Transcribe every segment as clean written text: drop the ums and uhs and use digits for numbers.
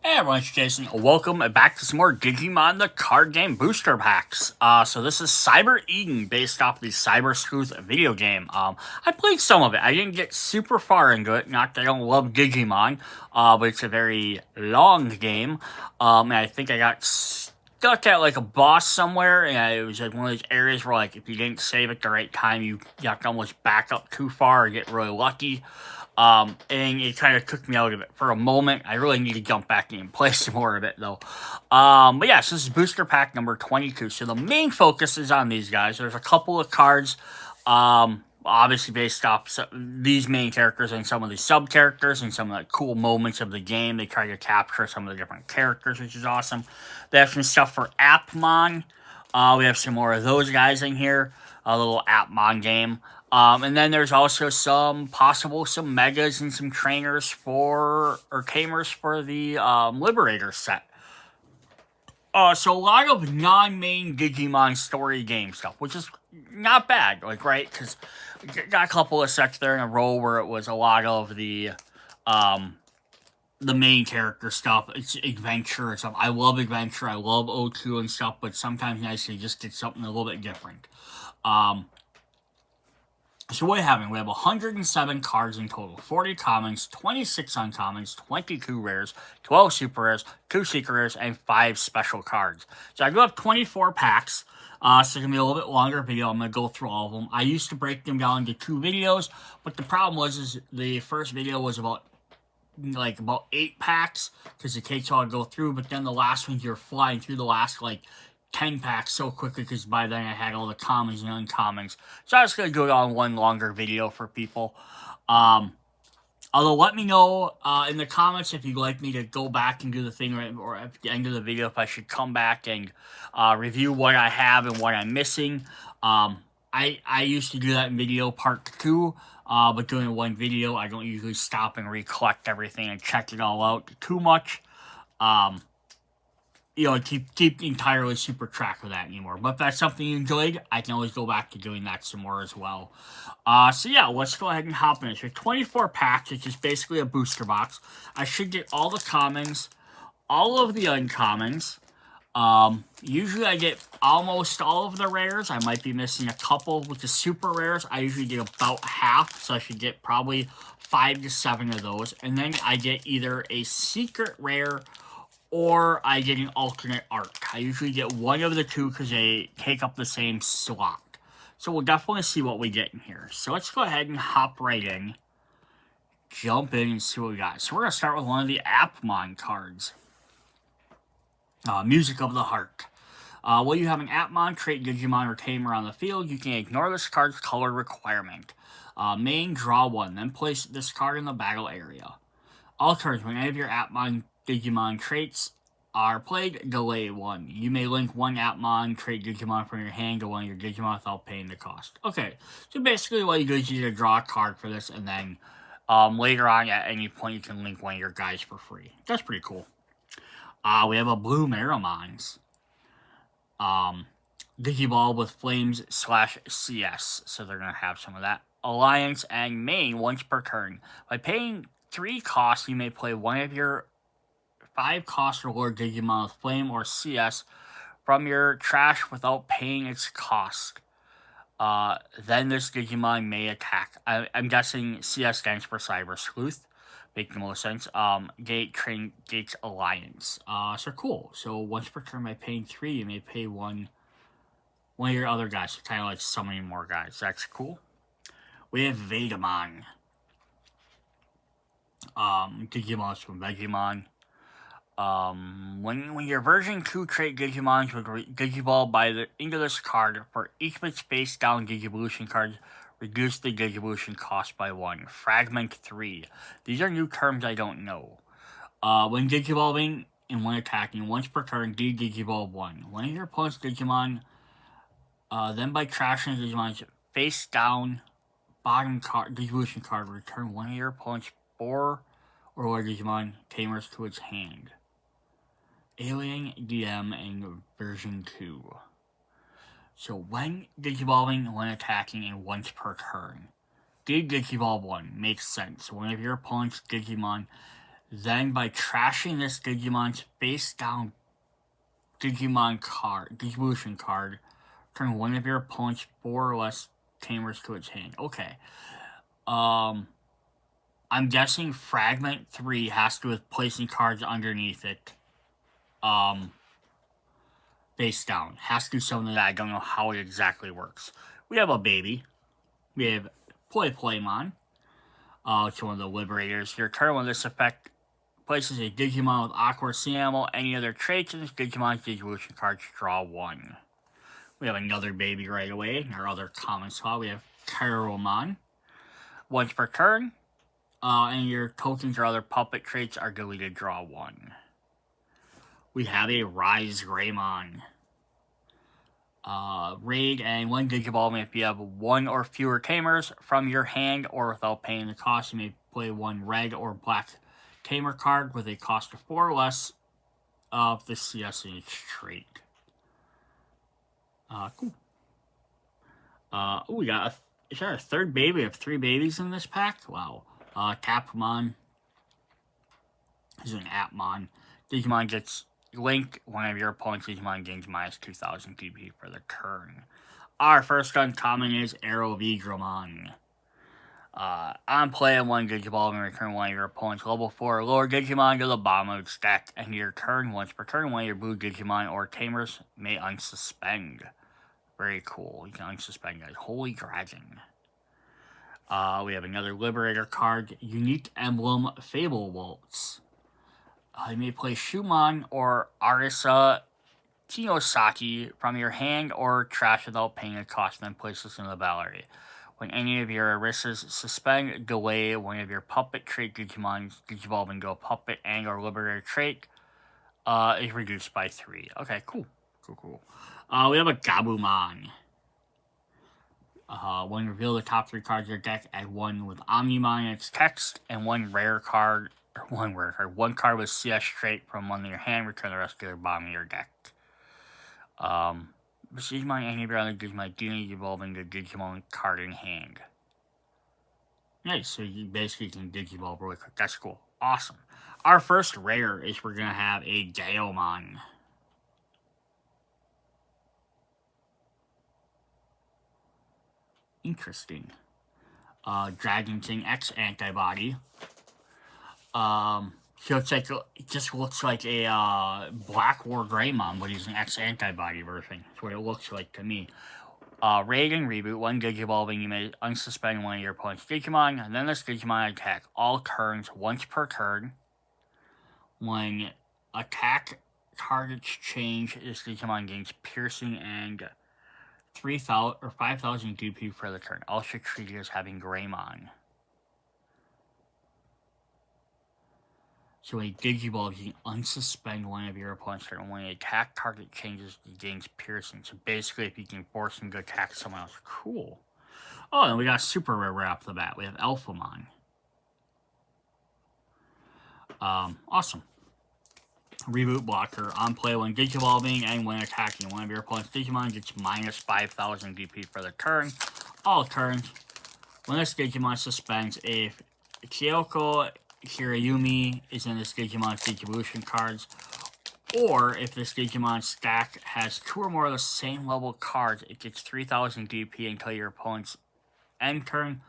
Hey everyone, it's Jason. Welcome back to some more Digimon the card game booster packs. So this is Cyber Eden based off the Cyber Sleuth video game. I played some of it. I didn't get super far into it. Not that I don't love Digimon, but it's a very long game. And I think I got stuck at like a boss somewhere, and it was like one of those areas where like if you didn't save at the right time, you have to almost back up too far or get really lucky. And it kind of took me out of it for a moment. I really need to jump back in and play some more of it, though. But yeah, so this is booster pack number 22. So the main focus is on these guys. There's a couple of cards, obviously based off these main characters and some of the sub-characters and some of the cool moments of the game. They try to capture some of the different characters, which is awesome. They have some stuff for Appmon. We have some more of those guys in here. A little Appmon game. And then there's also some megas and some trainers or tamers for the Liberator set. So a lot of non-main Digimon story game stuff, which is not bad, like, right? Because got a couple of sets there in a row where it was a lot of the main character stuff. It's adventure and stuff. I love adventure. I love O2 and stuff, but sometimes nice to just get something a little bit different. So what happened? We have 107 cards in total. 40 commons, 26 uncommons, 22 rares, 12 super rares, 2 secret rares, and 5 special cards. So I do have 24 packs. So it's going to be a little bit longer video. I'm going to go through all of them. I used to break them down into 2 videos, but the problem was the first video was about 8 packs, because it takes a while to go through, but then the last one, you're flying through the last, 10 packs so quickly, because by then I had all the commons and uncommons. So I was going to do it on one longer video for people. Although, let me know in the comments if you'd like me to go back and do the thing, or at the end of the video, if I should come back and review what I have and what I'm missing. I used to do that in video part 2, but doing one video, I don't usually stop and recollect everything and check it all out too much. Keep entirely super track of that anymore. But if that's something you enjoyed, I can always go back to doing that some more as well. So yeah, let's go ahead and hop in. So 24 packs, which is basically a booster box. I should get all the commons, all of the uncommons. Usually I get almost all of the rares. I might be missing a couple. With the super rares, I usually get about half, so I should get probably 5 to 7 of those. And then I get either a secret rare or I get an alternate art. I usually get one of the two because they take up the same slot. So we'll definitely see what we get in here. So let's go ahead and hop right in. Jump in and see what we got. So we're going to start with one of the Appmon cards. Music of the Heart. While you have an Appmon, trait Digimon or Tamer on the field, you can ignore this card's color requirement. Main, draw 1, then place this card in the battle area. All turns, when any of your Appmon Digimon traits are played, delay 1. You may link one Appmon trait Digimon from your hand to one of your Digimon without paying the cost. Okay, so basically what you do is you either draw a card for this, and then later on at any point you can link one of your guys for free. That's pretty cool. We have a blue Meramons. Digiball with Flames /CS, so they're going to have some of that. Alliance and main once per turn. By paying 3 costs, you may play one of your 5 cost reward Digimon with Flame or CS from your trash without paying its cost. Then this Digimon may attack. I'm guessing CS stands for Cyber Sleuth. Make the most sense. Gates Alliance. So cool. So once per turn by paying 3, you may pay one of your other guys. So kind of like summoning more guys. That's cool. We have Vedamon. Digimon from Vegemon. When your version 2 trait Digimons with Digiball into this card, for each of its face down Digivolution cards, reduce the Digivolution cost by 1. Fragment 3. These are new terms I don't know. When Digivolving and when attacking, once per turn, Digiball 1. One of your opponent's Digimon, then by trashing Digimon's face down bottom card, Digivolution card, return one of your opponent's 4 or more Digimon Tamers to its hand. Alien DM and version 2. So when Digivolving, when attacking, and once per turn. Digivolve 1 makes sense. One of your opponent's Digimon Then, by trashing this Digimon's face-down Digivolution card, turn one of your opponent's 4 or less Tamers to its hand. Okay. I'm guessing Fragment 3 has to do with placing cards underneath it. Face down. Has to do something that I don't know how it exactly works. We have a baby. We have Playmon. It's one of the Liberators. Your turn when this effect places a Digimon with Aqua Animal, any other traits in this Digimon's Digivolution card, draw 1. We have another baby right away in our other common slot. We have Kyromon. Once per turn, and your tokens or other puppet traits are deleted, draw 1. We have a Rise Greymon. Raid and 1 Digivolving if you have 1 or fewer Tamers from your hand or without paying the cost. You may play 1 red or black Tamer card with a cost of 4 or less of the CS in its trait. Cool. We got is that a third baby? We have 3 babies in this pack? Wow. Appmon is an Appmon. Digimon gets linked. One of your opponent's Digimon gains minus 2,000 DP for the turn. Our first uncommon is Aerovigramon. On play, 1 Digiball and return one of your opponent's level 4 or lower Digimon to the bottom of its deck. And your turn, once per turn, one of your blue Digimon or Tamers may unsuspend. Very cool. You can unsuspend guys. Holy Dragon. We have another Liberator card. Unique Emblem Fable Waltz. You may play Shumon or Arisa Kinosaki from your hand or trash without paying a cost, then place this in the battle area. When any of your Arisas suspend, delay one of your puppet trait Digimons Digivolve into a puppet and or Liberator trait is reduced by 3. Okay, cool. We have a Gabumon. When you reveal the top 3 cards of your deck, add 1 with Omnimon in its text, and 1 card with CS trait from one in your hand, return the rest to the bottom of your deck. This Digimon, any of your other Digimon, evolving the Digimon card in hand. Nice, so you basically can Digivolve really quick. That's cool. Awesome. Our first rare is we're going to have a Daemon. Interesting. Dragon King X antibody. So it just looks like a Black War Greymon, but he's an X antibody version. That's what it looks like to me. Raid and Reboot, 1 Digivolving, you may unsuspend one of your opponent's Digimon, and then this Digimon attack all turns once per turn. When attack targets change, this Digimon gains piercing and 3,000 or 5,000 DP for the turn. Also treated as having Greymon. So when a Digivolve, you can unsuspend one of your opponent's turn. When the attack target changes, it gains piercing. So basically, if you can force him to attack someone else, cool. Oh, and we got a super rare right off the bat. We have Alphamon. Awesome. Reboot blocker. On play, when Digivolving and when attacking one of your opponent's Digimon, gets minus 5,000 DP for the turn. All turns. When this Digimon suspends, if Kyoko Hirayumi is in this Digimon's Digivolution cards, or if this Digimon stack has 2 or more of the same level cards, it gets 3,000 DP until your opponent's end turn.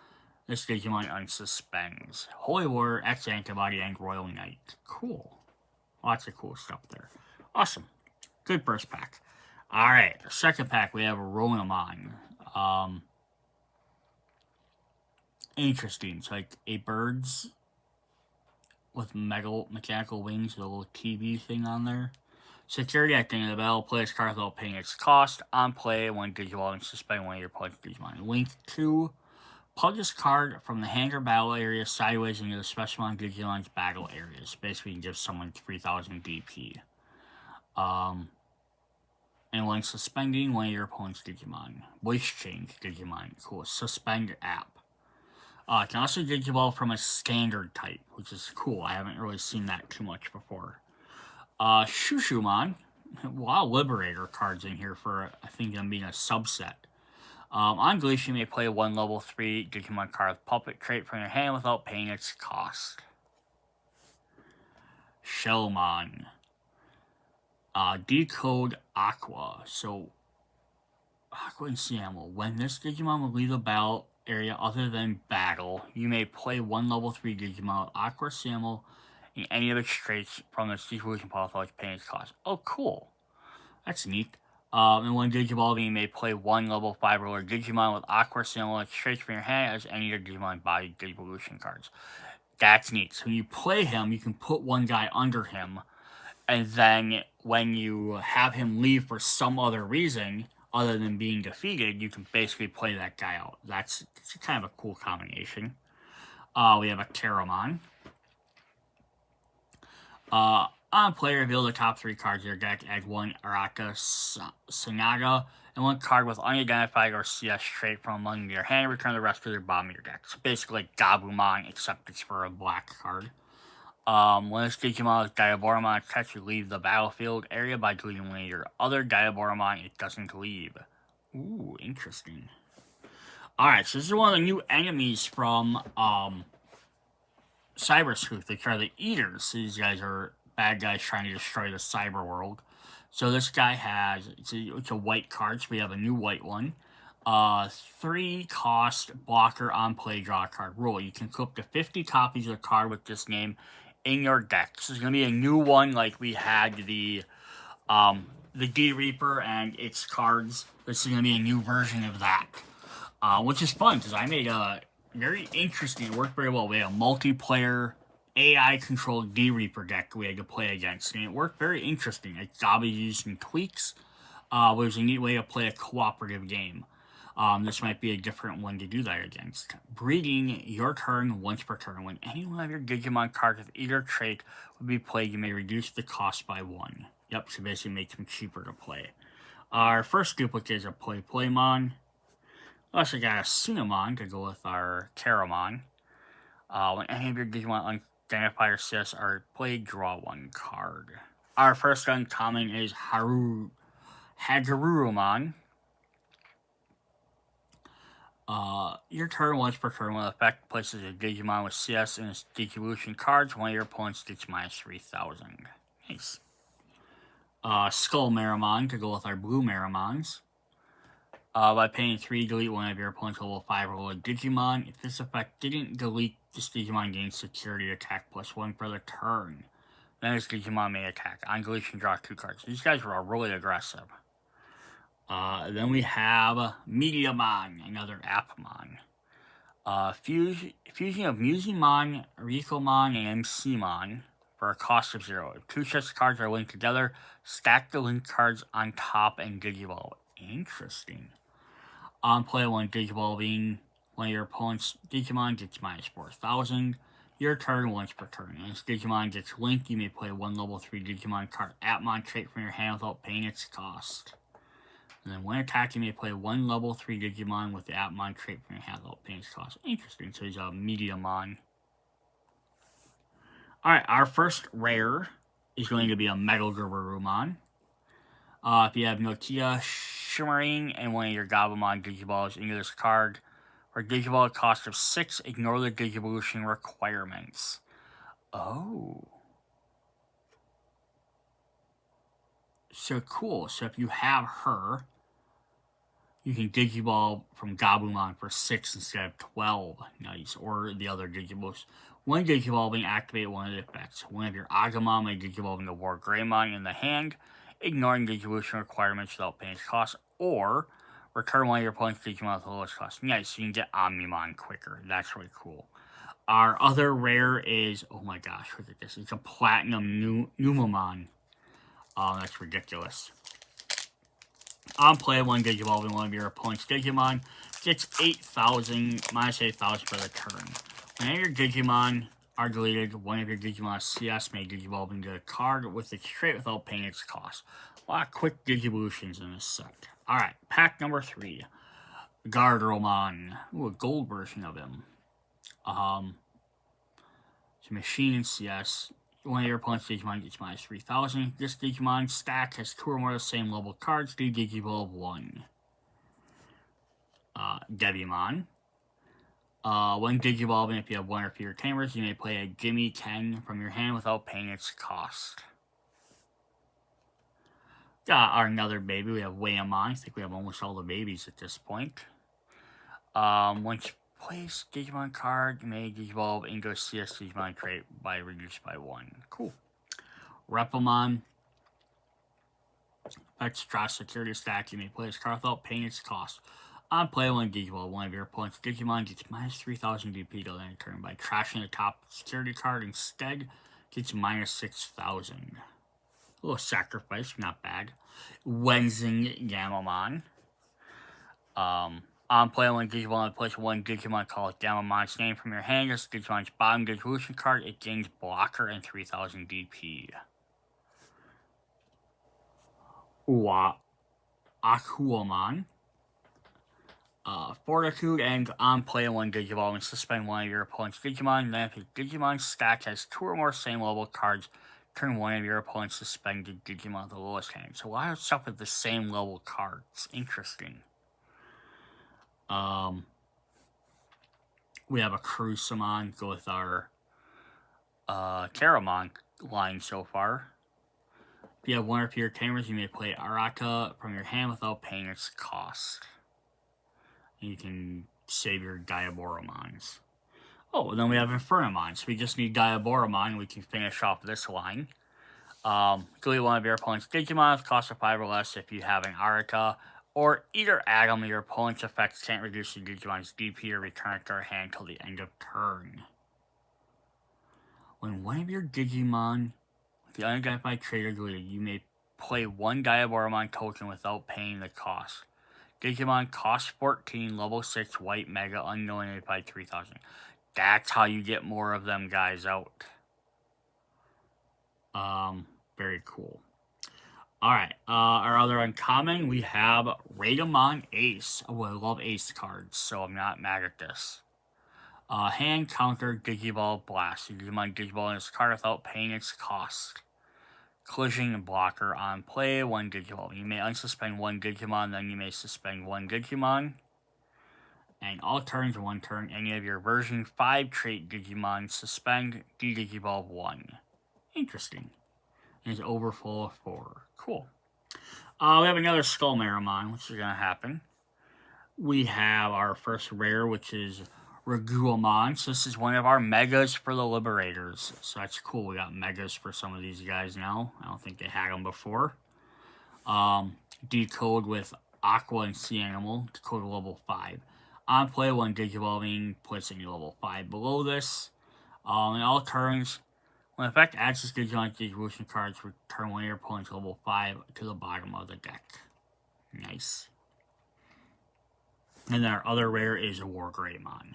This Digimon unsuspends. Holy Warrior, X Antibody, and Royal Knight. Cool. Lots of cool stuff there. Awesome. Good first pack. Alright, second pack, we have a Ronomon. Interesting. It's like a bird's with mechanical wings with a little TV thing on there. Security at the end of the battle. Play this card without paying its cost. On play, when Digivolving, suspend one of your opponent's Digimon. Link 2. Plug this card from the hangar battle area sideways into the Specimon Digimon's battle areas. Basically, you can give someone 3,000 DP. And when suspending one of your opponent's Digimon. Voice change Digimon. Cool. Suspend app. Can also Digivolve from a standard type, which is cool. I haven't really seen that too much before. Shushumon. A lot of Liberator cards in here for, I think, them being a subset. On Unleash, you may play 1 level 3 Digimon card with puppet trait from your hand without paying its cost. Shellmon. Decode Aqua. So, Aqua and Siamo. When this Digimon will leave the battle area other than battle, you may play one level 3 Digimon with Aqua or Siamo in any of its traits from this evolution pile without paying its cost. Oh, cool. That's neat. And when Digivolving, you may play one level 5 roller Digimon with Aqua or Siamo its traits from your hand as any of your Digimon body Digivolution cards. That's neat. So when you play him, you can put one guy under him, and then when you have him leave for some other reason other than being defeated, you can basically play that guy out. That's kind of a cool combination. We have a Terramon. On player, reveal the top 3 cards of your deck. Add one Araka Sanaga and one card with unidentified or CS trait from among your hand. Return the rest to the bottom of your deck. So basically like Gabumon, except it's for a black card. When this Digimon is Diaboromon attached, you leave the battlefield area by deleting one of your other Diaboromon it doesn't leave. Ooh, interesting. Alright, so this is one of the new enemies from Cyber Sleuth. They are the Eaters. So these guys are bad guys trying to destroy the cyber world. So this guy has, it's a white card, so we have a new white one. 3 cost blocker on play, draw a card. Rule, you can clip to 50 copies of the card with this name in your deck. This is going to be a new one, like we had the D Reaper and its cards. This is going to be a new version of that, which is fun, because I made a very interesting, it worked very well. We had a multiplayer AI-controlled D Reaper deck we had to play against, and it worked very interesting. It's obviously used some tweaks, but it was a neat way to play a cooperative game. This might be a different one to do that against. Breeding, your turn once per turn. When any one of your Digimon cards with either trait would be played, you may reduce the cost by 1. Yep, so basically makes them cheaper to play. Our first duplicate is a Playmon. We also got a Cinnamon to go with our Terramon. When any of your Digimon unidentified or CS are played, draw 1 card. Our first uncommon is Hagurumon. Your turn once per turn will affect places a Digimon with CS in its Digivolution cards. One of your opponents gets minus 3,000. Nice. Skull Marimon to go with our blue Marimons. By paying 3, delete one of your opponent's level 5 roller Digimon. If this effect didn't delete, this Digimon gains security attack +1 for the turn. Then this Digimon may attack. On deletion, draw 2 cards. These guys were really aggressive. Then we have Mediamon, another Appmon. Fusion of Musimon, Rikomon, and MCmon for a cost of 0. If 2 sets of cards are linked together, stack the linked cards on top and Digivolve. Interesting. On play, when Digivolving one of your opponent's Digimon gets minus 4,000. Your turn once per turn. And as Digimon gets linked, you may play one level 3 Digimon card Appmon trait from your hand without paying its cost. And then when attacking, you may play one level 3 Digimon with the Appmon trait from your hand without paying its cost. Interesting, so he's a Mediamon. Alright, our first rare is going to be a Metal Garurumon. If you have Nokia Shimmering and one of your Gabumon Digiballs into this card, for Digiball at cost of 6, ignore the Digivolution requirements. Oh. So cool. So if you have her, you can Digiball from Gabumon for 6 instead of 12. Nice. Or the other Digiballs. When Digivolving, activate one of the effects. One of your Agumon may Digivolve into War Greymon in the hand, ignoring Digivolution requirements without paying its cost, or return one of your opponent's Digimon with the lowest cost. Nice, so you can get Omnimon quicker. That's really cool. Our other rare is, oh my gosh, look at this. It's a Platinum Numamon. Oh, that's ridiculous. On play, one Digivolving one of your opponent's Digimon gets 8,000, minus 8,000 for the turn. When your Digimon are deleted, one of your Digimon CS may Digivolve into a card with its trait without paying its cost. A lot of quick Digivolutions in this set. Alright, pack number 3. Gardromon. Ooh, a gold version of him. It's a machine in CS. One of your opponent's Digimon gets minus 3,000. This Digimon stack has 2 or more of the same level cards. Do Digivolve 1. Devimon. When Digivolving, if you have one or fewer Tamers, you may play a Gimme 10 from your hand without paying its cost. Got our another baby. We have Waymon. I think we have almost all the babies at this point. Once you place Digimon card, you may Digivolve into a CS Digimon crate by reduced by 1. Cool. Repamon. Extra security stack. You may play this card without paying its cost. On play, when Digivolve one of your opponent's Digimon gets minus 3,000 DP till the end of turn. By trashing the top security card instead, gets minus 6,000. A little sacrifice, not bad. Wenzing Gamamon. On play, when Digimon plays one Digimon called Gamamon's name from your hand as Digimon's bottom Digivolution card, it gains blocker and 3,000 DP. Akuamon. Fortitude, and on play when Digivolving, suspend one of your opponent's Digimon. Then if your Digimon stack has 2 or more same level cards, turn one of your opponent's suspended Digimon to the lowest hand. So a lot of stuff with the same level cards. Interesting. We have a Cruisamon, go with our Karamon line so far. If you have one or fewer Tamers, you may play Arata from your hand without paying its cost. You can save your Diaboromons. Oh, and then we have Infernamon. So we just need Diaboromon. We can finish off this line. Delete one of your opponent's Digimon with cost of 5 or less if you have an Arata. Or either add them to your opponent's effects can't reduce your Digimon's DP or return it to their hand till the end of turn. When one of your Digimon with the unidentified trait are deleted, you may play one Diaboromon token without paying the cost. Digimon cost 14, level 6, white, mega, unknown, identified 3,000. That's how you get more of them guys out. Very cool. Alright, our other uncommon, we have Raidamon Ace. Oh, I love Ace cards, so I'm not mad at this. Hand counter Digiball Blast. Digimon Digiball in its card without paying its cost. Collision blocker on play, 1 Digimon. You may unsuspend 1 Digimon, then you may suspend 1 Digimon. And all turns, 1 turn, any of your version 5 trait Digimon suspend D-Digiball 1. Interesting. And it's overflow of 4. Cool. We have another Skullmaramon, which is going to happen. We have our first rare, which is Raguamon. So this is one of our megas for the Liberators. So that's cool. We got megas for some of these guys now. I don't think they had them before. Decode with Aqua and Sea Animal. Decode level 5. On play, when Digivolving, puts any level 5 below this. In all turns, when effect adds this Digimon Digivolution cards, return one of your opponent's level 5 to the bottom of the deck. Nice. And then our other rare is a Wargreymon.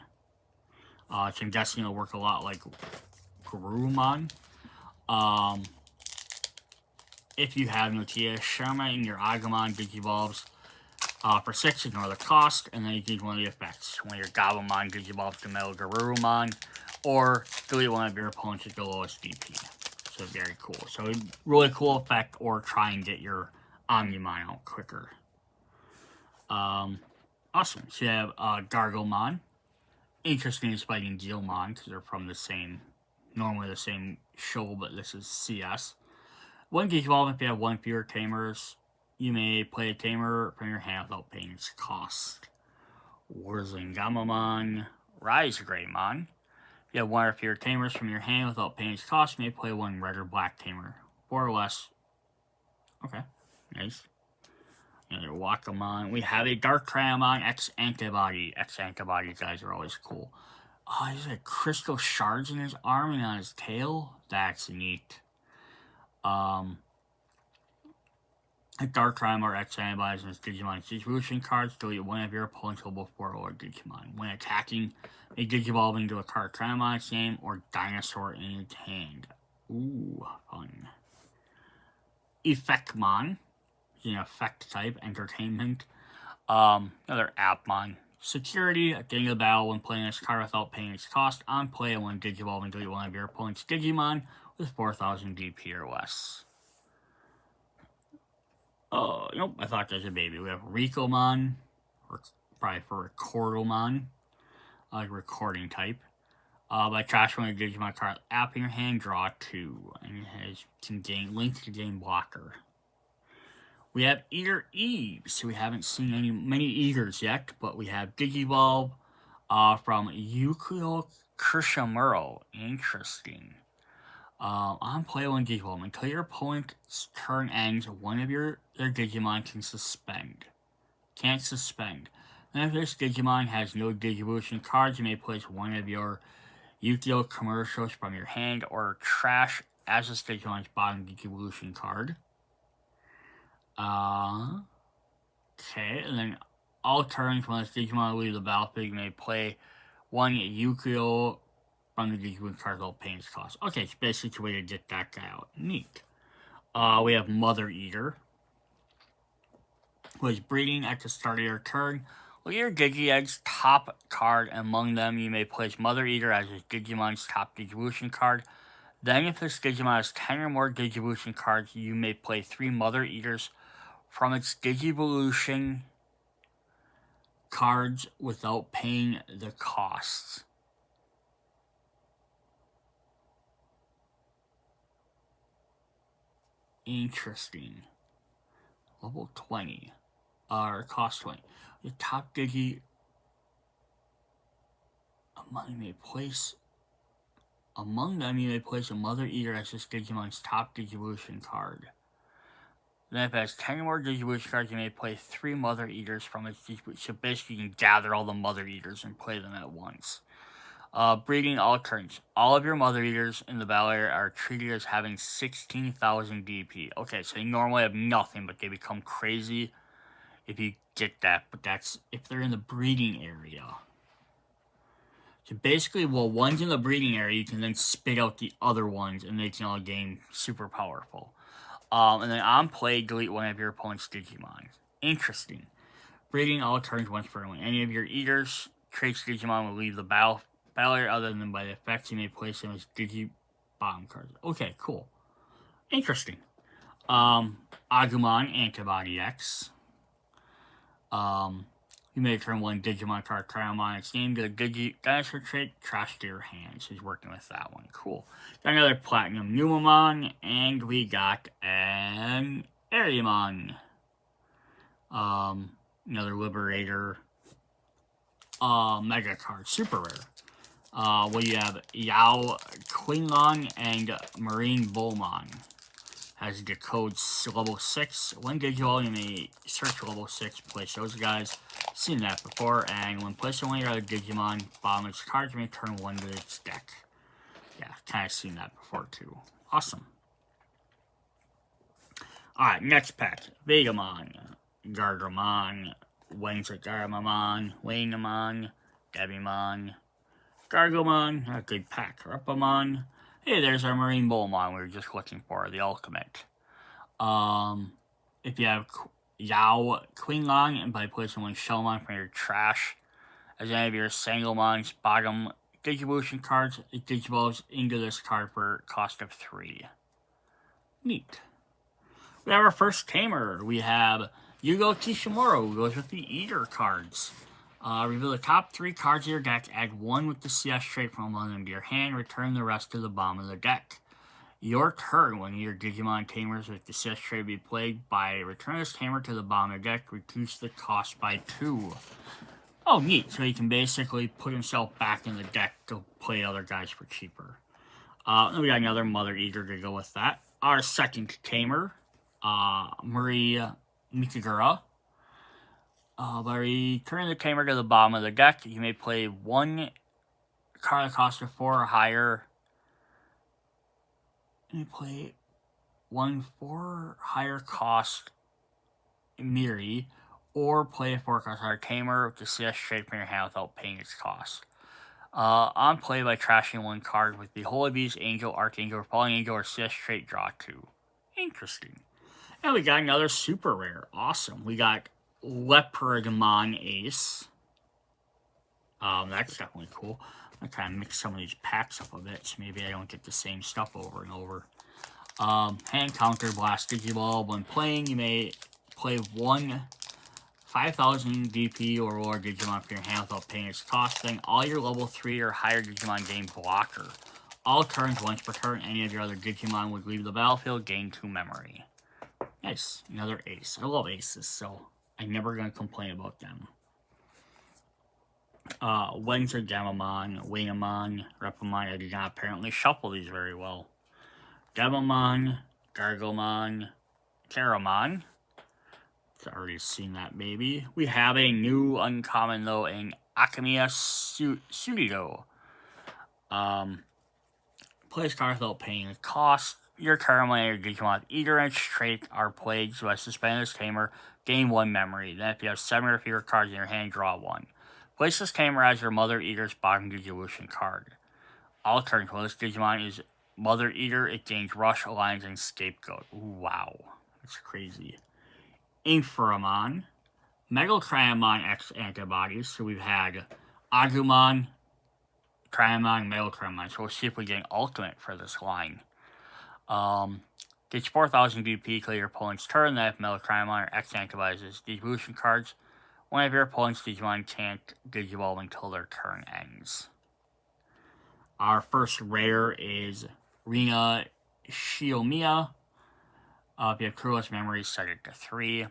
Which I'm guessing it'll work a lot like Garurumon. If you have Notia Sharma in your Agumon Digivolves for 6, ignore the cost, and then you can use one of the effects. When your Gabumon Digivolves to Metal Garurumon, or delete one of your opponents at the lowest DP. So very cool. So really cool effect, or try and get your Omnimon out quicker. Awesome. So you have Gargomon. Interesting is fighting Geomon, because they're from the same, normally the same show, but this is CS. When Digivolve, if you have 1 fewer Tamers, you may play a Tamer from your hand without paying its cost. Warzingamamon, Risegreymon. If you have 1 or fewer Tamers from your hand without paying its cost, you may play 1 red or black Tamer. 4 or less. Okay, nice. Another Wakamon. We have a Dark Cryamon X Antibody. X Antibody guys are always cool. Oh, he's got crystal shards in his arm and on his tail. That's neat. A Dark Cryamon X Antibodies and his Digimon's Digivolution cards. Delete one of your opponent's level 4 or Digimon. When attacking, may Digivolve into a card Cryamon's name or Dinosaur in its hand. Ooh, fun. Effectmon. An effect type, entertainment. Another Appmon. Security, at the end of the battle, when playing this card without paying its cost, on play, when Digivolve and delete one of your opponent's Digimon with 4,000 DP or less. Oh, nope, I thought that was a baby. We have Rikomon, or probably for Recordalmon. like recording type. By trashing a Digimon card app in your hand, draw 2. And it has some links to game blocker. We have Eater Eves. We haven't seen many Eaters yet, but we have Digivolve from Yukio Kirishimuro. Interesting. On play one Digivolve. Until your opponent's turn ends, one of their Digimon can suspend. Can't suspend. And if this Digimon has no Digivolution cards, you may place one of your Yu-Gi-Oh! Commercials from your hand or trash as this Digimon's bottom Digivolution card. Okay, and then all turns when this Digimon leaves the battlefield, you may play one Yu-Gi-Oh! From the Digimon card without paying its cost. Okay, it's basically a way to get that guy out. Neat. We have Mother Eater, who is breeding at the start of your turn. Look at your Digi-Egg's top card. Among them, you may place Mother Eater as this Digimon's top Digivolution card. Then, if this Digimon has 10 or more Digivolution cards, you may play 3 Mother Eaters from its Digivolution cards without paying the costs. Interesting. Level 20. Or cost 20. The top Digi among them, you may place a Mother Eater as this Digimon's top Digivolution card. Then if it has 10 or more Digivolution cards, you may play 3 Mother Eaters from its Digivolution. So basically you can gather all the Mother Eaters and play them at once. Breeding all turns. All of your Mother Eaters in the battle area are treated as having 16,000 DP. Okay, so they normally have nothing, but they become crazy if you get that. But that's if they're in the breeding area. So basically, while one's in the breeding area, you can then spit out the other ones and make the game super powerful. And then on play, delete one of your opponent's Digimon. Interesting. Breeding all turns once per win. Any of your Eaters, traits Digimon will leave the battle area other than by the effects. You may place them as Digi-Bomb cards. Okay, cool. Interesting. Agumon, Antibody X. You may turn one Digimon card on its name to a Dinosaur trait, trash to your hands. He's working with that one. Cool. Got another Platinum Numamon, and we got an Ariamon. Another Liberator. Mega card. Super rare. We have Yao Klingon and Marine Bullmon. Has the code level 6. When Digimon, you may search level 6, place those guys. Seen that before, and when placing one of your other Digimon, bottom of its cards, you may turn one to its deck. Yeah, kind of seen that before too. Awesome. Alright, next pack. Vegamon, Gargamon, Wenzagarmamon, Wainamon, Devimon, Gargomon, a good pack. Repamon. Hey, there's our Marine Bullmon we were just looking for, the ultimate. If you have Yao Klingon, and by placing one Shellmon from your trash, as any of your Sanglemon's bottom Digivolution cards, it digivolves into this card for a cost of 3. Neat. We have our first Tamer. We have Yugo Kishimuro, who goes with the Eater cards. Reveal the top 3 cards of your deck, add 1 with the CS trait from among them to your hand, return the rest to the bottom of the deck. Your turn, when your Digimon Tamers with the CS trait be played by return this Tamer to the bottom of the deck, reduce the cost by 2. Oh, neat. So he can basically put himself back in the deck to play other guys for cheaper. Then we got another Mother Eater to go with that. Our second Tamer, Maria Mikagura. By returning the Tamer to the bottom of the deck, you may play 1 card that costs 4 or higher. You may play 1 4 higher cost Miri, or play a 4 cost higher Tamer with the CS trait from your hand without paying its cost. On play, by trashing 1 card with the Holy Beast, Angel, Archangel, or Falling Angel, or CS trait, draw 2. Interesting. And we got another super rare. Awesome. We got Leopardmon Ace. That's definitely cool. I'm trying to mix some of these packs up a bit, so maybe I don't get the same stuff over and over. Hand Counter Blast Digiball. When playing, you may play 1 5,000 DP or lower Digimon for your hand without paying its cost. Then all your level 3 or higher Digimon gain blocker. All turns, once per turn, any of your other Digimon would leave the battlefield, gain 2 memory. Nice. Another ace. I love aces, so I'm never going to complain about them. Windsor, Demamon, Wingamon, Repamon. I did not apparently shuffle these very well. Demamon, Gargomon, Terramon. I've already seen that baby. We have a new uncommon though in Akamiya Sunido. Plays cards without paying a cost. Your Terramon or Digimon with either its trait are played, so as suspend this tamer, gain 1 memory. Then if you have 7 or fewer cards in your hand, draw 1. Place this tamer as your Mother Eater's bottom Digivolution card. All turns, while this Digimon is Mother Eater, it gains Rush, Alliance, and Scapegoat. Ooh, wow. That's crazy. Inferamon. Megalcryamon X antibodies. So we've had Agumon, Cryamon, Megalcryamon. So we'll see if we get an ultimate for this line. Gets 4,000 BP, clear your opponent's turn. Then if Megalcryamon or X antibodies Digivolution cards, one of your opponent's Digimon can't Digivolve until their turn ends. Our first rare is Rina Shiomiya. If you have Clueless Memories, set it to 3.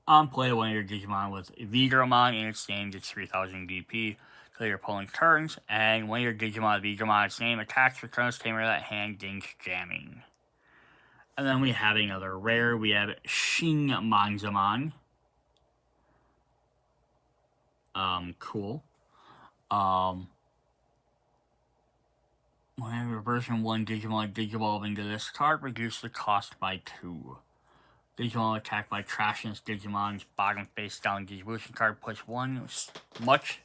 On play, one of your Digimon with Vigramon in its name gets 3,000 DP. Clear your opponent's turns. And one of your Digimon with Vigramon in its name attacks, returns tamer that hand, gains jamming. And then we have another rare. We have Shin Manzamon. Cool. Whenever version 1 Digimon Digivolve into this card, reduce the cost by 2. Digimon attacked by trashing this Digimon's bottom face down Digivolution card, puts 1 as much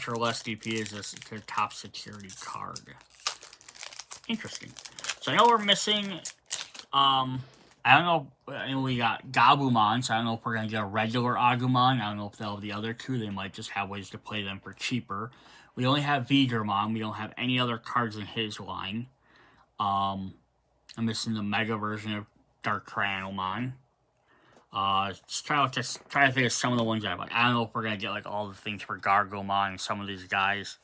or less DP as this to top security card. Interesting. So I know we're missing, I know we got Gabumon, so I don't know if we're going to get a regular Agumon. I don't know if they'll have the other two. They might just have ways to play them for cheaper. We only have Vigramon. We don't have any other cards in his line. I'm missing the Mega version of Dark Cryanomon. Just try to think of some of the ones I like. I don't know if we're going to get like all the things for Gargomon and some of these guys.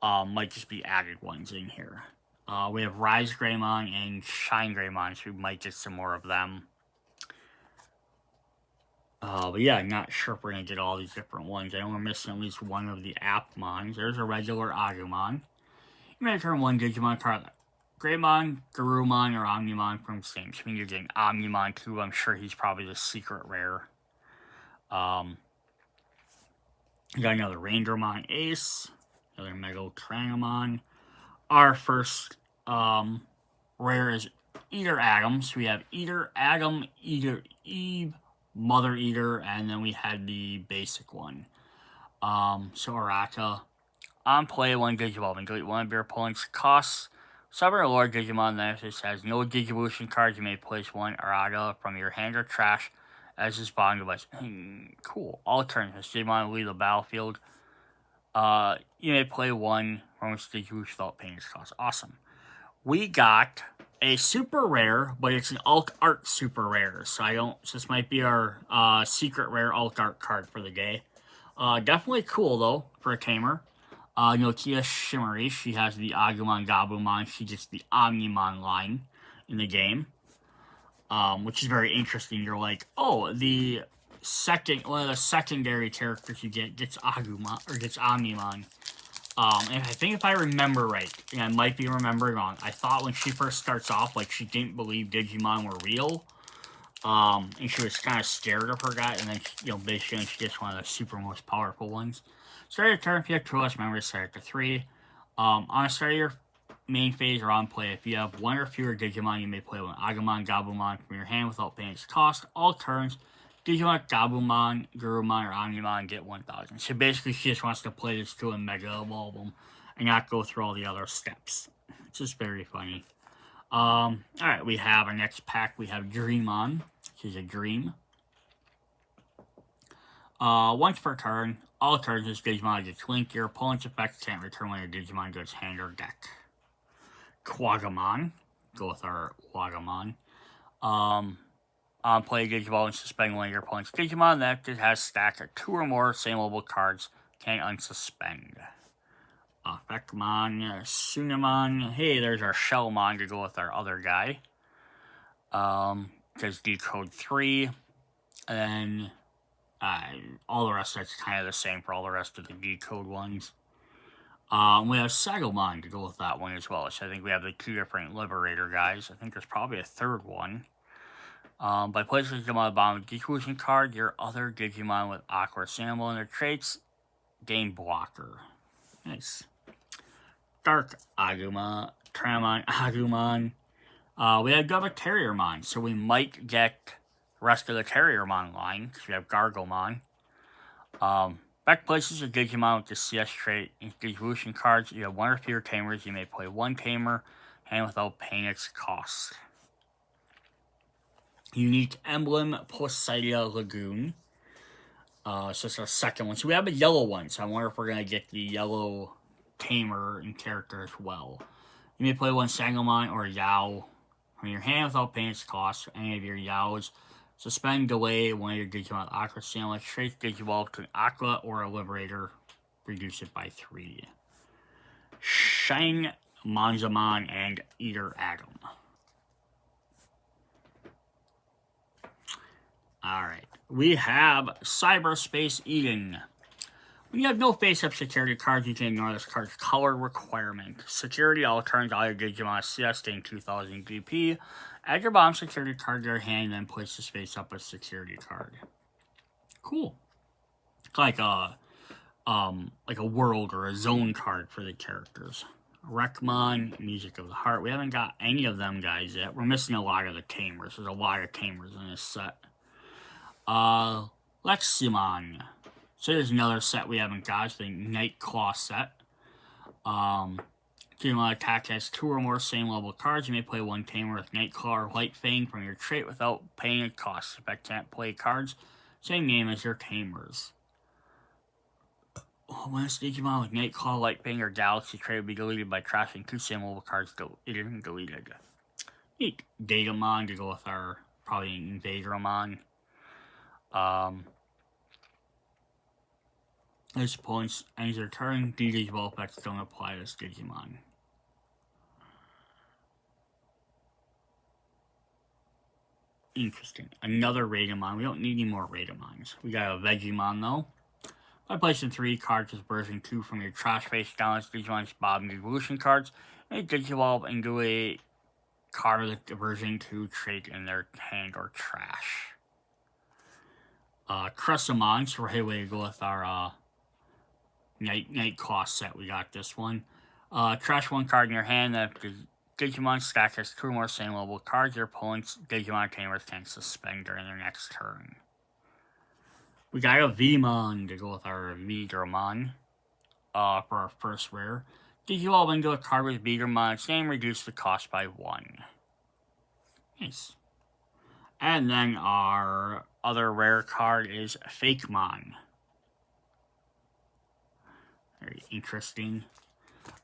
Might just be added ones in here. We have Rise Greymon and Shine Greymon, so we might get some more of them. But yeah, I'm not sure if we're going to get all these different ones. I know we're missing at least one of the Appmons. There's a regular Agumon. You may turn 1 Digimon card. Greymon, Garurumon, or Omnimon from the same. So you're getting Omnimon too. I'm sure he's probably the secret rare. You got another Rangermon Ace. Another Megalcryamon. Our first rare is Eater Atom. So we have Eater Atom, Eater Eve, Mother Eater, and then we had the basic one. So Arata. On play, 1 Digivolve and delete one of your opponent's costs. Summon a Lord Digimon that this has no Digivolution cards. You may place 1 Arata from your hand or trash as his bottom device. Cool. All turns. This Digimon will leave the battlefield. You may play 1 from which Digivolution without paying its cost. Awesome. We got a super rare, but it's an alt art super rare. So this might be our secret rare alt art card for the day. Definitely cool though for a tamer. Nokia Shimmery, she has the Agumon Gabumon. She gets the Omnimon line in the game, which is very interesting. You're like, oh, one of the secondary characters you get gets Agumon or gets Omnimon. And I think if I remember right, and I might be remembering wrong, I thought when she first starts off, like she didn't believe Digimon were real, and she was kind of scared of her guy, and then basically she gets one of the super most powerful ones. Start your turn if you have Clueless Memories, set it to 3. On the start of your main phase or on play, if you have 1 or fewer Digimon, you may play 1 Agumon, Gabumon from your hand without paying its cost. All turns, Digimon, Gabumon, Garurumon, or Omnimon get 1,000. So basically, she just wants to play this to and Mega Evolve them and not go through all the other steps. It's just very funny. Alright, we have our next pack. We have Dreamon, which is a dream. Once per turn, all turns this Digimon gets linked. Your opponent's effect can't return when your Digimon goes hand or deck. Quagamon. Go with our Quagamon. Play Digimon and suspend one of your opponent's Digimon that has stacked 2 or more same level cards. Can't unsuspend. Appmon, Sunamon. Hey, there's our Shellmon to go with our other guy. Does decode 3. And then all the rest that's kind of the same for all the rest of the decode ones. We have Sagomon to go with that one as well. So I think we have the 2 different Liberator guys. I think there's probably a third one. By placing Digimon on the bottom of the Digivolution card, your other Digimon with Aqua symbol in their traits gain blocker. Nice. Dark Agumon, Tramon, Agumon. We have Gova Terriermon, so we might get the rest of the Terriermon line, because we have Gargomon. Back places your Digimon with the CS trait in Digivolution cards. You have 1 or fewer Tamers. You may play 1 Tamer, and without paying its cost. Unique Emblem, Poseidon Lagoon. So it's our second one. So we have a yellow one, so I wonder if we're going to get the yellow Tamer and character as well. You may play 1 Sangomon or Yao from your hand without paying its cost. Any of your Yaos. Suspend, delay one of your Digimon with Aqua Sandwich. Trace Digivolve to an Aqua or a Liberator. Reduce it by 3. Shine, Manzamon, and Eater Atom. Alright. We have Cyberspace Eden. When you have no face-up security cards, you can ignore this card's color requirement. Security, all turns all your Digimon CS in 2000 GP. Add your bottom security card to your hand, then place the space up a security card. Cool. It's like a world or a zone card for the characters. Rekmon, Music of the Heart. We haven't got any of them guys yet. We're missing a lot of the Tamers. There's a lot of Tamers in this set. Leximon. So there's another set we haven't got. It's the Nightclaw set. Digimon attack has 2 or more same level cards. You may play 1 Tamer with Nightclaw or White Fang from your trait without paying a cost. If I can't play cards, same name as your Tamers. When it's Digimon with Nightclaw, Light Fang, or Galaxy trait will be deleted by trashing 2 same level cards deleted. Neat. Datamon to go with our probably Invadermon. This points ends their turn. Digimon effects don't apply to this Digimon. Interesting. Another Raidamon. We don't need any more Raidamons. We got a Vegemon though. By placing 3 cards with version 2 from your trash face down as Digimon's bottom evolution cards, and Digivolve into a card with the version 2 trait in their hand or trash. Cressamon, so right away to go with our Nightclaw set. We got this one. Trash 1 card in your hand. That the Digimon stack has 2 or more same level cards. Your opponent's Digimon Tamers can suspend during their next turn. We got a Vmon to go with our Vigermon for our first rare. Digivolve into a card with Vigermon's name, reduce the cost by 1. Nice. And then our other rare card is Fakemon. Very interesting.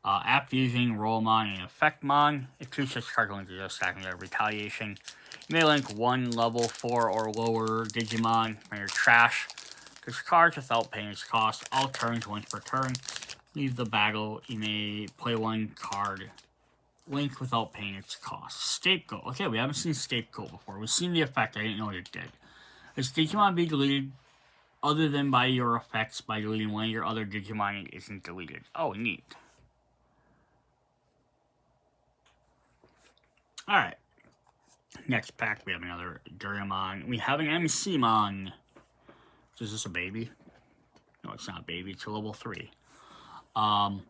App using Rollmon and Effectmon. If 2 such cards go into the stack and get retaliation, you may link 1 level 4 or lower Digimon from your trash. This cards without paying its cost. All turns once per turn. Leave the battle. You may play 1 card. Link without paying its cost. Scapegoat. Okay, we haven't seen Scapegoat before. We've seen the effect. I didn't know it did. Does Digimon be deleted other than by your effects by deleting one of your other Digimon and isn't deleted? Oh, neat. Alright. Next pack, we have another Duramon. We have an MCmon. Is this a baby? No, it's not a baby. It's a level 3. On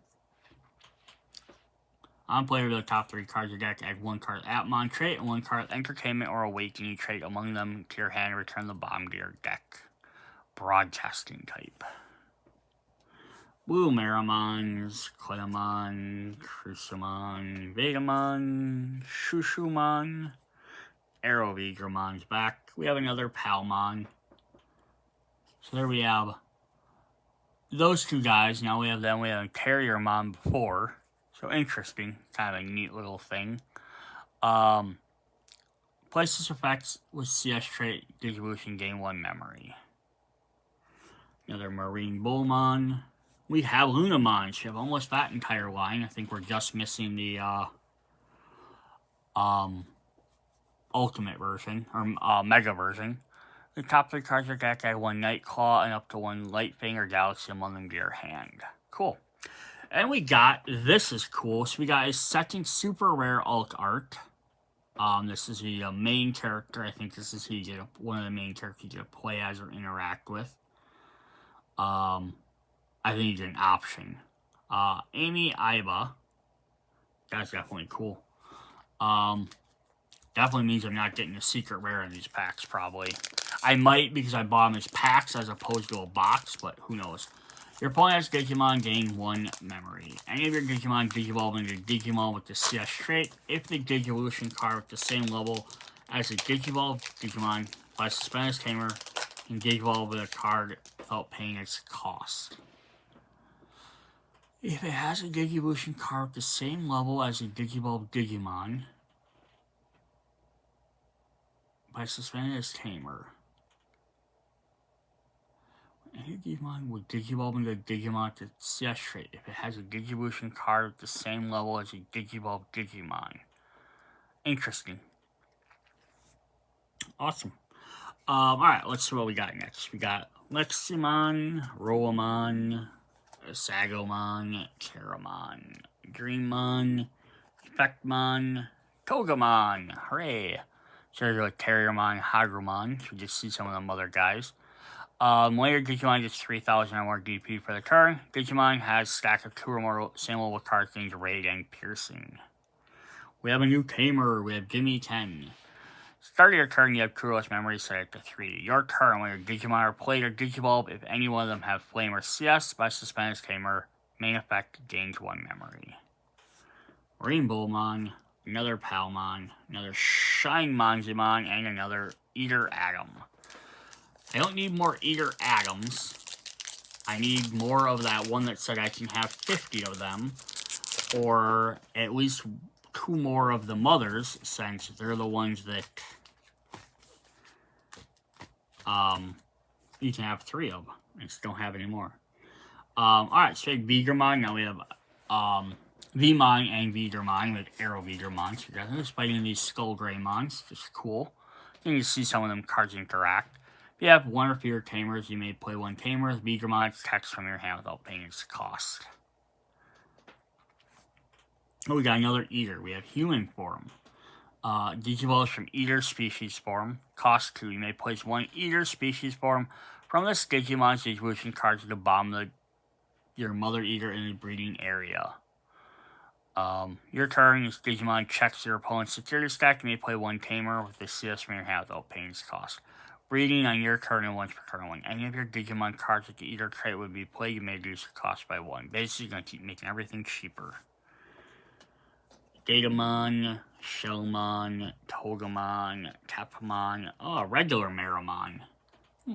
play of the top 3 cards of your deck, add 1 card Appmon trait and 1 card Entertainment or Awakening trait among them to your hand and return the bottom to your deck. Broadcasting type. Blue Maramons, Clayamon, Crusamon, Vegamon, Shushumon, Aerovigramon's back. We have another Palmon. So there we have those 2 guys. Now we have them. We have a Terriermon before. So interesting. Kind of a neat little thing. Place this effect with CS trait Digivolution, gain 1 memory. Another Marine Bullmon. We have Lunamon. So we have almost that entire line. I think we're just missing the Ultimate version, or Mega version. The top 3 cards of your deck add 1 Nightclaw and up to 1 Lightfang or Galaxy among them to your hand. Cool. And we got, this is cool, so we got a second super rare alt art. This is the main character. I think this is who you get one of the main characters you get to play as or interact with. I think you get an option. Amy Iba. That's definitely cool. Definitely means I'm not getting a secret rare in these packs, probably. I might because I bought them as packs as opposed to a box, but who knows. Your opponent has Digimon, gain 1 memory. Any of your Digimon Digivolve into Digimon with the CS trait. If the Digivolution card with the same level as the Digivolve Digimon by suspend its Tamer, can Digivolve with a card without paying its cost. If it has a Digivolution card with the same level as the Digivolve Digimon by suspending its Tamer, any Digimon will Digivolve into Digimon to CS trait if it has a Digivolution card at the same level as a Digivolve Digimon. Interesting. Awesome. Alright, let's see what we got next. We got Leximon, Roamon, Sagomon, Karamon, Dreammon, Effectmon, Togemon. Hooray! So there's like Terriermon, Hagrumon. So we just see some of them other guys. Later, Digimon gets 3,000 or more DP for the turn. Digimon has a stack of 2 or more same level cards gains Raid and Piercing. We have a new Tamer. We have Gimme 10. Start of your turn, you have Kuro's memory set to 3. Your turn, when your Digimon are played or Digivolve, if any one of them have Flame or CS, by suspend its Tamer, main effect gains 1 memory. Rainbowmon, another Palmon, another Shine Monzimon, and another Eater Atom. I don't need more Eater Atoms. I need more of that one that said I can have 50 of them. Or at least 2 more of the mothers, since they're the ones that you can have 3 of. I just don't have any more. Alright, so we have Vigermon. Now we have Vmon and Vigermon with Arrow Vigermon. So you're definitely fighting these Skull Greymons, which is cool. You can see some of them cards interact. If you have 1 or fewer Tamers, you may play 1 Tamer. Vigermon text from your hand without paying its cost. Oh, we got another Eater. We have Human Form. Digivolves from Eater Species Form. Cost 2. You may place 1 Eater Species Form from this Digimon's Digivolution card to the bottom of your Mother Eater in the breeding area. Your turn is Digimon checks your opponent's security stack. You may play 1 Tamer with the CS from your hand without paying its cost. Breeding on your turn and once per turn 1. Any of your Digimon cards with the Eater trait would be played. You may reduce the cost by 1. Basically, you're going to keep making everything cheaper. Datamon, Shellmon, Togemon, Tapmon, regular Meramon.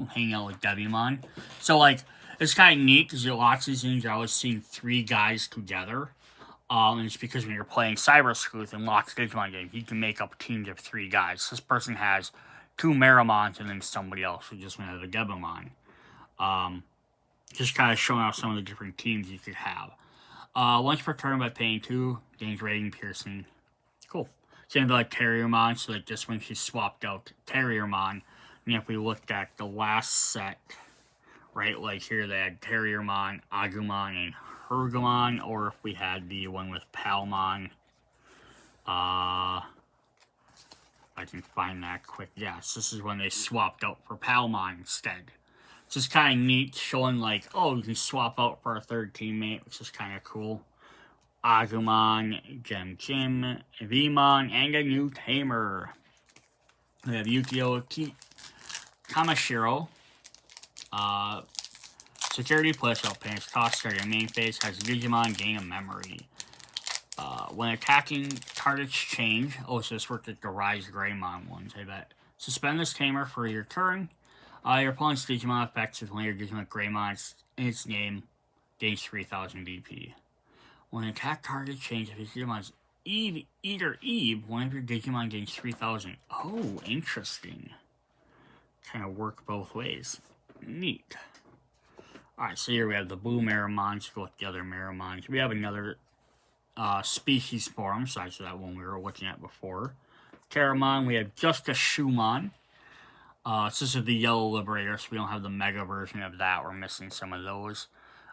Hanging out with Devimon. So, like, it's kind of neat because lots of these things you're always seeing 3 guys together. And it's because when you're playing Cyber Sleuth and lots of Digimon games, you can make up teams of 3 guys. This person has 2 Meramons and then somebody else who just went out of Devimon. Just kind of showing off some of the different teams you could have. Once per turn by paying 2, gains Raid and Piercing. Cool. Same like Terriermon, so like this one she swapped out Terriermon. And if we looked at the last set, right, like here they had Terriermon, Agumon, and Hergamon, or if we had the one with Palmon, I can find that quick. Yes, this is when they swapped out for Palmon instead. It's just kind of neat, showing like, oh, you can swap out for a 3rd teammate, which is kind of cool. Agumon, Gem, Vmon, and a new Tamer. We have Yukio Kamashiro. Security plus out paying its cost. Start your main phase. Has Digimon gain a memory. When attacking, targets change. Oh, so this worked at the Rise Greymon ones, I bet. Suspend this Tamer for your turn. Your opponent's Digimon effects with one of your Digimon Greymon in its name gains 3,000 DP. When attack target change, if his Digimon's Eve, one of your Digimon gains 3,000. Oh, interesting. Kind of work both ways. Neat. Alright, so here we have the blue Meramons go with the other Meramons. We have another species form, besides that one we were looking at before. Terramon, we have just a Shumon. So this is the yellow Liberator, so we don't have the Mega version of that. We're missing some of those.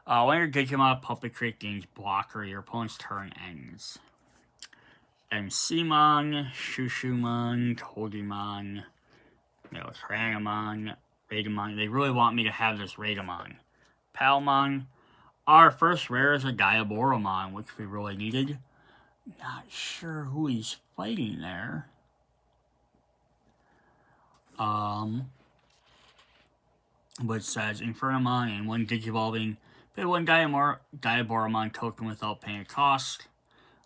When your Digimon Puppet Crate gains blocker, your opponent's turn ends. MCmon, Shushumon, Togimon, Melotranamon, Raidamon. They really want me to have this Raidamon. Palmon. Our first rare is a Diaboromon, which we really needed. Not sure who he's fighting there. But it says Infernamon and one Digivolving. Pay one Diaboromon token without paying a cost.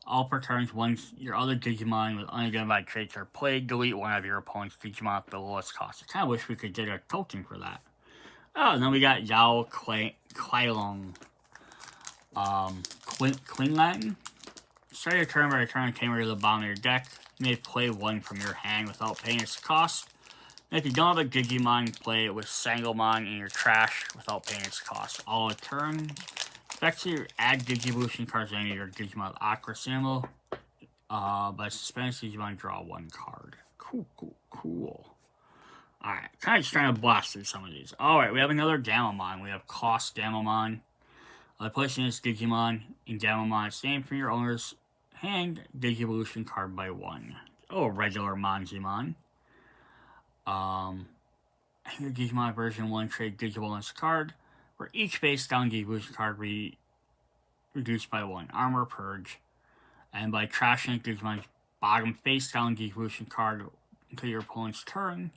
All per turns, once your other Digimon with unidentified traits are played, delete one of your opponent's Digimon at the lowest cost. I kind of wish we could get a token for that. Oh, and then we got Yao Klylong. Klinglang. Start your turn by returning a Tamer to the bottom of your deck. You may play one from your hand without paying its cost. And if you don't have a Digimon, play it with Sangomon in your trash without paying its cost. All a turn. Effectively, add Digivolution cards to any of your Digimon with Aqua Symbol. By suspending Digimon, draw one card. Cool. Alright, kind of just trying to blast through some of these. Alright, we have another Gamamon. We have Cost Gamamon. Placing this Digimon in Gamamon's name from your owner's hand, Digivolution card by one. Oh, regular Manjimon. Your Digimon version 1 trade Digivolution's card, where each base down Digivolution card reduced by one. Armor Purge. And by trashing Digimon's bottom face down Digivolution card until your opponent's turn,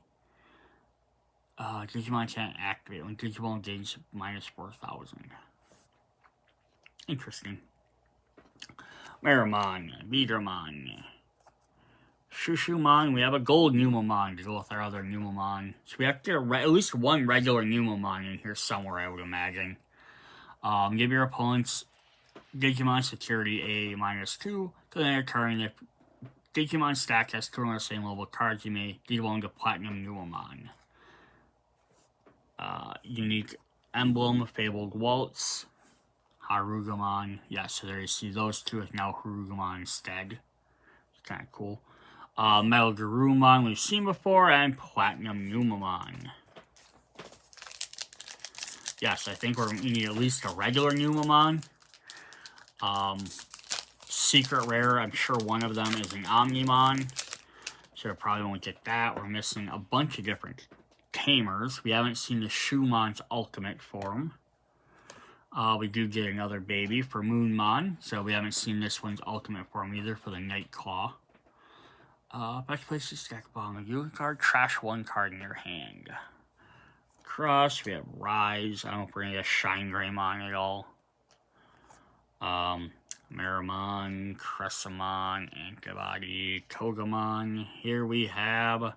Digimon can't activate when Digimon gains minus 4,000. Interesting. Meramon, Vidramon, Shushumon. We have a gold Numamon to go with our other Numamon. So we have to get at least one regular Numamon in here somewhere, I would imagine. Give your opponent's Digimon security a -2 to the end of turn. If Digimon stack has 2 on the same level cards, you may Digimon to Platinum Numamon. Unique Emblem, Fabled Waltz, Harugamon. Yeah, so there you see those two is now Harugamon instead. It's kind of cool. Metal Garurumon we've seen before, and Platinum Numamon. Yes, I think we need at least a regular Numamon. Secret Rare, I'm sure one of them is an Omnimon. So we probably won't get that. We're missing a bunch of different Tamers. We haven't seen the Shumon's ultimate form. We do get another baby for Moonmon, so we haven't seen this one's ultimate form either for the Nightclaw. Best place to stack bottom of your card, trash one card in your hand. Cross, we have Rise. I don't know if we're going to get a Shine Greymon at all. Meramon, Cressamon, Antibody, Togemon. Here we have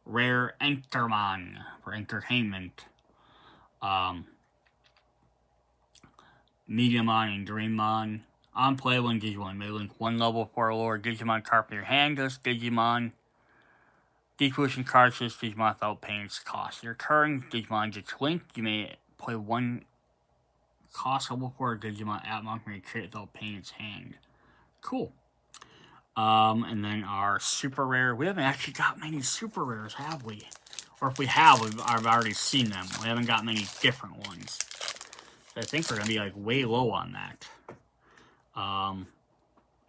Rare Entermon for entertainment. Mediamon and Dreammon. On play, one Digimon may link one level 4 or lower Digimon card from your hand to this Digimon. Digivolution card to this Digimon without paying its cost. Your turn, Digimon gets linked. You may play one cost level 4 Digimon Appmon from your trait without paying its hand. Cool. And then our super rare. We haven't actually got many super rares, have we? Or if we have, I've already seen them. We haven't got many different ones. So I think we're going to be like way low on that.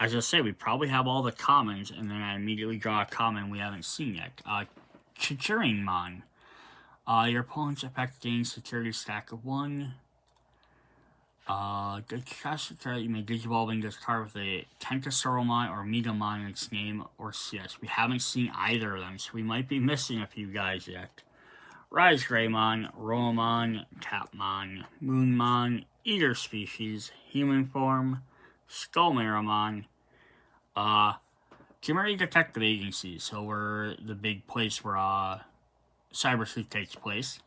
As I say, we probably have all the commons, and then I immediately draw a common we haven't seen yet. Chichirinmon. Your opponent's effect gains security stack of 1. You may Digivolving this card with a Tentasauromon or Megamon in its name or CS. We haven't seen either of them, so we might be missing a few guys yet. Rise Greymon, Romamon, Tapmon, Moonmon, Eater species, human form, Skullmeramon. Community Detective Agency, so we're the big place where Cyber Sleuth takes place.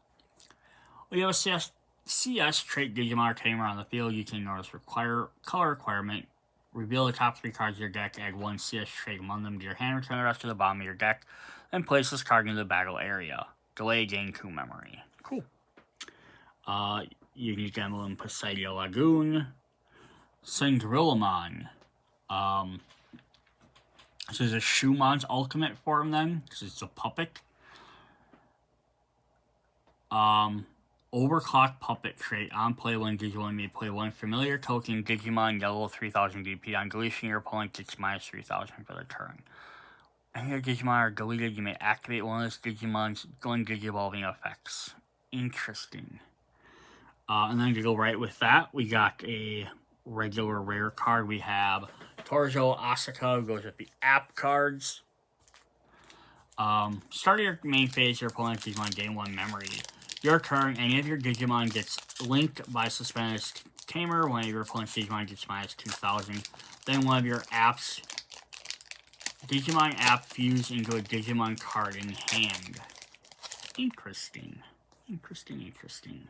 We have a CS trait Digimon or Tamer on the field. You can notice color requirement Reveal the top 3 cards of your deck, add 1 CS trait among them to your hand, return the rest to the bottom of your deck, then place this card into the battle area. Delay, gain 2 memory. Cool. Unique Emblem Poseidon Lagoon. Singrillamon. This is a Shumon's ultimate form then, because it's a puppet. Overclock puppet trait. On play, when Digimon may play 1 familiar token Digimon yellow 3000 DP. On deletion, your opponent gets minus 3000 for the turn. Any of your Digimon are deleted, you may activate one of those Digimon's going Digivolving effects. Interesting. And then to go right with that, we got a regular rare card. We have Torjo Asaka, who goes with the app cards. Start of your main phase, your opponent's Digimon gain 1 memory. Your turn, any of your Digimon gets linked by suspended Tamer. One of your opponent's Digimon gets minus 2000. Then one of your apps, Digimon app fused into a Digimon card in hand. Interesting. Interesting.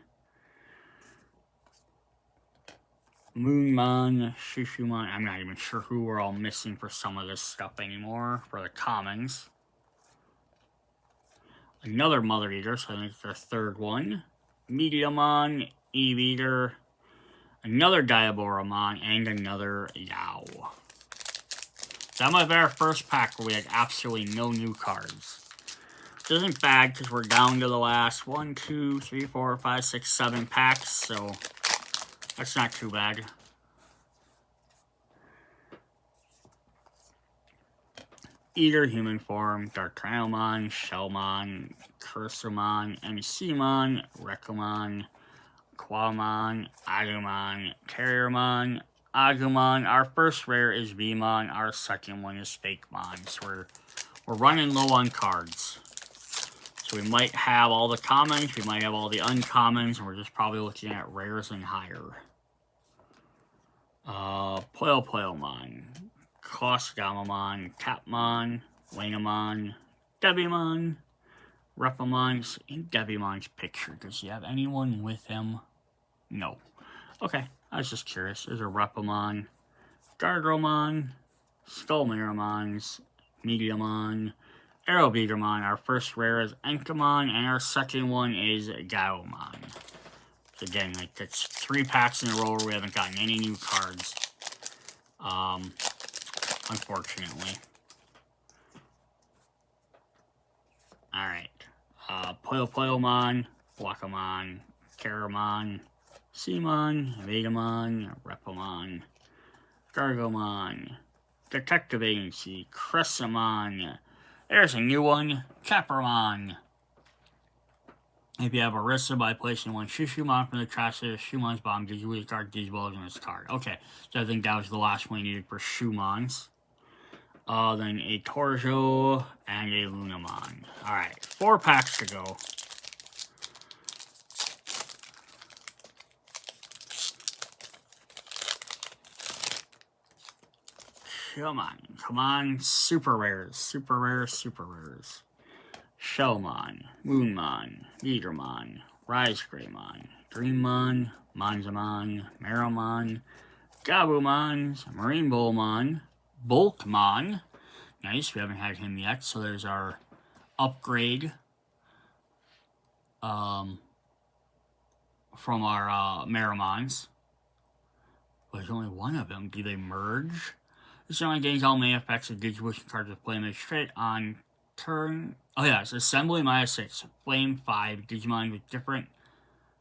Moonmon, Shishumon. I'm not even sure who we're all missing for some of this stuff anymore for the commons. Another Mother Eater, so I think it's our 3rd one. Mediamon, Eve Eater, another Diaboramon, and another Yao. So that might be our first pack where we had absolutely no new cards. Which isn't bad because we're down to the last 1, 2, 3, 4, 5, 6, 7 packs, so that's not too bad. Eater, human form, Dark Triomon, Shellmon, Cursormon, MCmon, Rekomon, Quamon, Agumon, Terriermon, Agumon. Our first rare is Vmon, our second one is Fakemon. So we're running low on cards. So we might have all the commons, we might have all the uncommons, and we're just probably looking at rares and higher. Poilmon, Kosgamamon, Appmon, Wainamon, Debimon, Repamon. In Debimon's picture, does he have anyone with him? No. Okay, I was just curious. There's a Repamon, Gargromon, Skullmiramons, Mediamon, Aerobeatermon. Our first rare is Enkamon, and our second one is Gaomon. So again, like that's 3 packs in a row where we haven't gotten any new cards. Unfortunately. Alright. Poilmon, Wakamon, Karamon, Seamon, Vegamon, Repamon, Gargomon, Detective Agency, Cressamon. There's a new one, Capramon. If you have Arissa by placing 1 Shishumon from the trash to Shumon's bottom, did you lose a card, Digivolve in this card? Okay, so I think that was the last one you needed for Shumons. Then a Torjo and a Lunamon. Alright, 4 packs to go. Come on, super rares. Shellmon, Moonmon, Eatermon, Rise Greymon, Dreammon, Monzamon, Meramon, Gabumon, Marine Bullmon, Boltmon. Nice, we haven't had him yet, so there's our upgrade from our Meramons. There's only one of them. Do they merge? This only gains all main effects of Digivolution cards with Flame Edge trait on turn. Oh yeah, it's Assembly -6, Flame 5, Digimon with different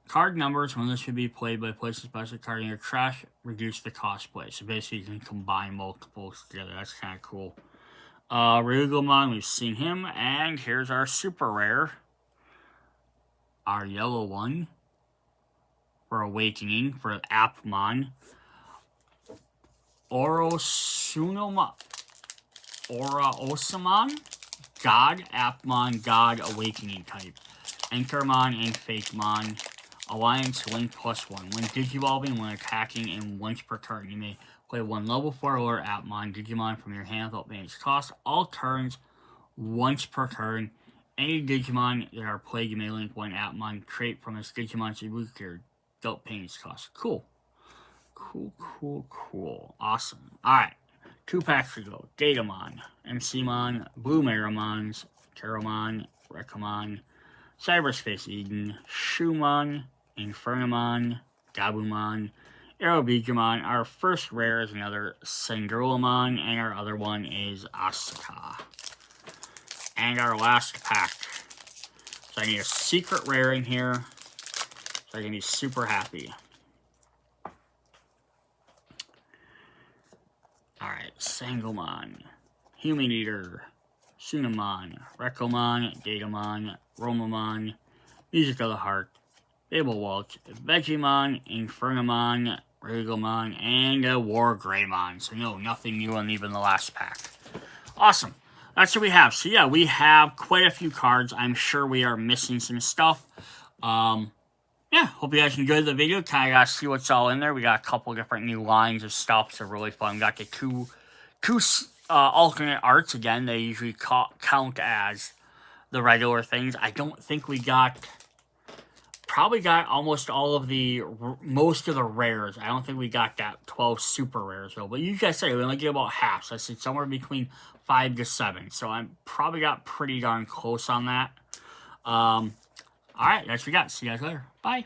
card numbers. When this should be played by placing a special card in your trash, reduce the cost play. So basically you can combine multiples together. That's kind of cool. Ryugomon, we've seen him. And here's our super rare. Our yellow one. For Awakening, for Appmon. Orosamon, God, Appmon, God, Awakening type. Entermon and Fakemon. Alliance Link +1. When Digivolving, when attacking, and once per turn, you may play 1 level 4 or Appmon Digimon from your hand without paying its cost. All turns, once per turn. Any Digimon that are played, you may link 1 Appmon trait from its Digimon's Evolution without paying its cost. Cool. Cool. Awesome. Alright. 2 packs to go. Digimon, MCmon, Blue Meramons, Terramon, Recamon, Cyberspace Eden, Shumon, Infernamon, Gabumon, Digimon. Our first rare is another Sangrulamon, and our other one is Asuka. And our last pack. So I need a secret rare in here, so I can be super happy. Alright, Sangomon, Human Eater, Sunamon, Recomon, Datamon, Romamon, Music of the Heart, Babelwalt, Vegemon, Infernamon, Regalmon, and a War Greymon. So no, nothing new on even the last pack. Awesome. That's what we have. So yeah, we have quite a few cards. I'm sure we are missing some stuff. Yeah, hope you guys enjoyed the video. Kind of got to see what's all in there. We got a couple different new lines of stuff, so really fun. We got the two alternate arts. Again, they usually count as the regular things. I don't think we got... Probably got almost all of the... Most of the rares. I don't think we got that 12 super rares, though. But you guys say we only get about half. So I said somewhere between 5 to 7. So I probably got pretty darn close on that. Alright, that's what we got. See you guys later. Bye.